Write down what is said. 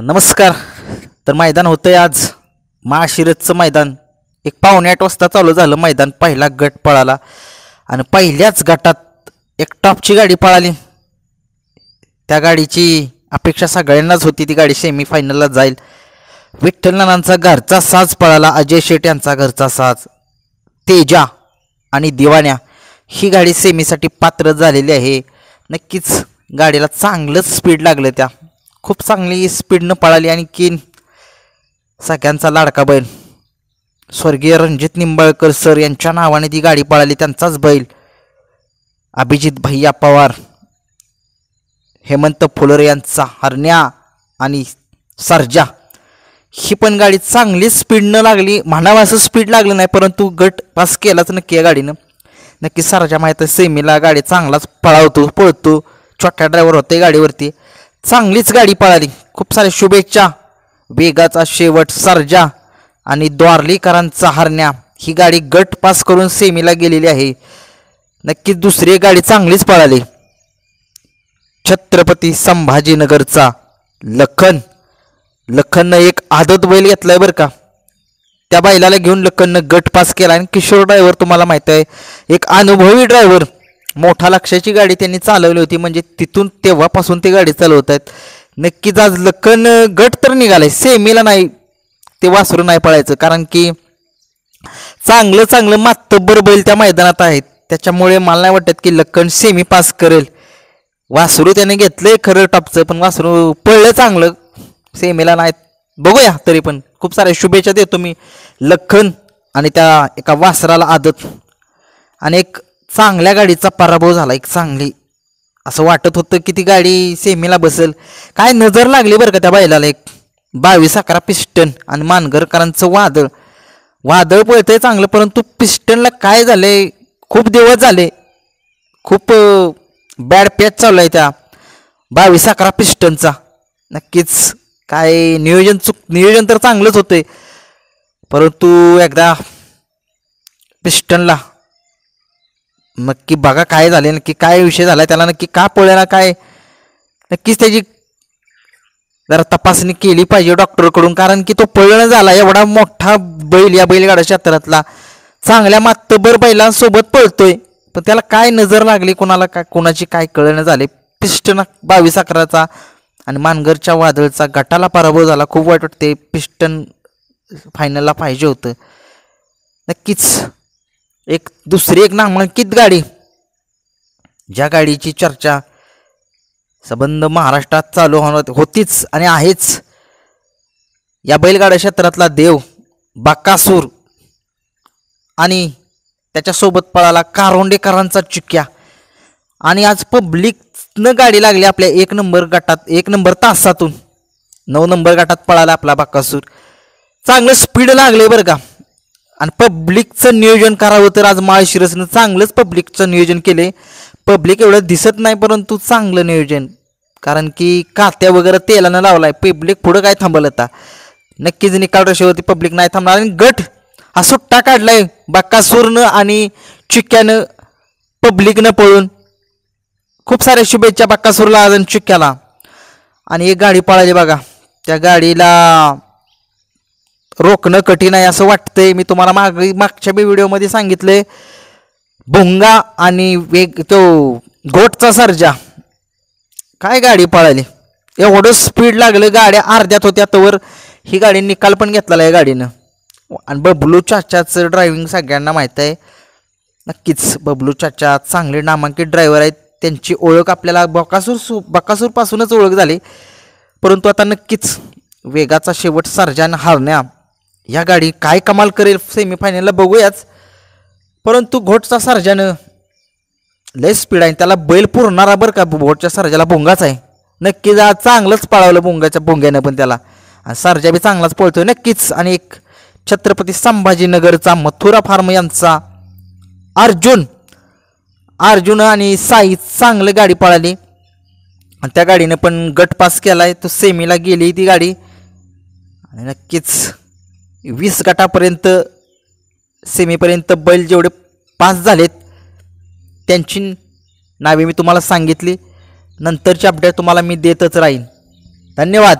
नमस्कार. तर मैदान होतंय आज महाशिरतचं मैदान. एक 7:45 वाजता चालू झालं मैदान. पहिला गट पळाला आणि पहिल्याच गटात एक टॉपची गाडी पळाली. त्या गाडीची अपेक्षा सगळ्यांनाच होती, ती गाडी सेमीफायनलला जाईल. विठ्ठल नानांचा घरचा साज पळाला. अजय शेट यांचा घरचा साज तेजा आणि दिवाण्या ही गाडी सेमीसाठी पात्र झालेली आहे. नक्कीच गाडीला चांगलंच स्पीड लागलं, त्या खूप चांगली स्पीडनं पळाली. आणि की सगळ्यांचा लाडका बैल स्वर्गीय रणजित निंबाळकर सर यांच्या नावाने ती गाडी पळाली. त्यांचाच बैल अभिजित भैया पवार, हेमंत फुलोरे यांचा हरण्या आणि सर्जा ही पण गाडी चांगली स्पीडनं लागली. म्हणावं असं स्पीड लागलं नाही, परंतु गट पास केलाच नक्की या गाडीनं. नक्की सर्जा माहीत आहे, सेमीला गाडी चांगलाच पळतो. छोट्या ड्रायव्हर होते गाडीवरती. चांगलीच गाडी पळाली. खूप साऱ्या शुभेच्छा. वेगाचा शेवट सर्जा आणि द्वारलीकरांचा हरण्या ही गाडी गट पास करून सेमीला गेलेली आहे. नक्कीच दुसरी गाडी चांगलीच पळाली. छत्रपती संभाजीनगरचा लखननं एक आदत बैल घेतलाय बरं का. त्या बैलाला घेऊन लखननं गट पास केला. आणि किशोर ड्रायव्हर तुम्हाला माहित आहे, एक अनुभवी ड्रायव्हर, मोठा लक्षाची गाडी त्यांनी चालवली होती. म्हणजे तिथून तेव्हापासून ते गाडी चालवत आहेत. नक्कीच आज लखन गट तर निघालाय, सेमीला नाही ते वासरू नाही पळायचं, कारण की चांगलं मातब्बर बैल त्या मैदानात आहेत. त्याच्यामुळे मला नाही वाटत की लखन सेमी पास करेल. वासरू त्याने घेतलंय खरं टॉपचं, पण वासरू पळलं चांगलं, सेमीला नाही. बघूया, तरी पण खूप साऱ्या शुभेच्छा देतो मी लखन आणि त्या एका वासराला आदत. आणि एक चांगल्या गाडीचा पराभव झाला. एक चांगली असं वाटत होतं की ती गाडी सेमीला बसेल. काय नजर लागली बरं का त्या बैलाला. एक 22-11 पिस्टन आणि मानगरकरांचं वादळ पळतंय चांगलं, परंतु पिस्टनला काय झालंय, खूप दिवस झाले, खूप बॅड पॅच चालू आहे त्या 22-11 पिस्टनचा. नक्कीच काय नियोजन तर चांगलंच होतंय, परंतु एकदा पिस्टनला नक्की बघा काय झाले, नक्की काय विषय झाला त्याला, नक्की का पळेना काय, नक्कीच त्याची जरा तपासणी केली पाहिजे डॉक्टरकडून. कारण की तो पळणं झाला. एवढा मोठा बैल या बैलगाडा क्षेत्रातला चांगल्या मातबर बैलांसोबत पळतोय, पण त्याला काय नजर लागली, कोणाची काय कळणं झाले. पिस्टन 22-11चा आणि मानगरच्या वादळचा गटाला पराभव झाला. खूप वाईट वाटते. पिस्टन फायनलला पाहिजे होतं. नक्कीच दुसरी एक नामांकित गाडी, ज्या गाडीची चर्चा संबंध महाराष्ट्रात चालू होतीच आणि आहेच, या बैलगाड्या क्षेत्रातला देव बकासूर आणि त्याच्यासोबत पळाला कारोंडेकरांचा चिक्क्या. आणि आज पब्लिकनं गाडी लागली आपल्या 1 नंबर गटात, 1 नंबर तासातून 9 नंबर गटात पळाला आपला बकासूर. चांगलं स्पीड लागले बरं का. आणि पब्लिकचं नियोजन करावं तर आज माळशिरसनं चांगलंच पब्लिकचं नियोजन केले. पब्लिक एवढं दिसत नाही, परंतु चांगलं नियोजन, कारण की कात्या वगैरे तेलानं लावलाय. पब्लिक पुढं काय थांबल आता. नक्कीच निकाल रेषेवरती पब्लिक नाही थांबणार. आणि गट हा सुट्टा काढलाय बकासूरनं आणि चिक्क्यानं, पब्लिकनं पळून. खूप साऱ्या शुभेच्छा बकासूरला आणि चिक्क्याला. आणि एक गाडी पळाली बघा, त्या गाडीला रोखणं कठीण आहे असं वाटतंय. मी तुम्हाला मागच्या व्हिडिओमध्ये सांगितलंय, भुंगा आणि घोटचा सर्जा, काय गाडी पळाली, एवढं स्पीड लागलं. गाड्या अर्ध्यात होत्या तवर ही गाडी निकाल पण घेतलेला आहे गाडीनं. आणि बबलू चाचाचं ड्रायव्हिंग सगळ्यांना माहीत आहे. नक्कीच बबलू चाचा चांगले नामांकित ड्रायव्हर आहेत. त्यांची ओळख आपल्याला बकासूरपासूनच ओळख झाली, परंतु आता नक्कीच वेगाचा शेवट सर्जान हरण्या या गाडी काय कमाल करेल सेमीफायनलला बघूयाच. परंतु घोटचा सर्जानं लय स्पीड आहे, त्याला बैल पुरणारा बरं का. घोटच्या सर्जाला भोंगाच आहे. नक्कीच आज चांगलंच पळावलं भोंग्यानं पण त्याला. आणि सर्जा बी चांगलाच पळतोय नक्कीच. आणि एक छत्रपती संभाजीनगरचा मथुरा फार्म यांचा अर्जुन आणि साई चांगली गाडी पळाली. आणि त्या गाडीनं पण गट पास केलाय, तो सेमीला गेली ती गाडी. आणि नक्कीच 20 गटापर्यंत सेमीपर्यंत बैल जेवढे पास झालेत त्यांची नावे मी तुम्हाला सांगितली. नंतरची अपडेट तुम्हाला मी देतच राहीन. धन्यवाद.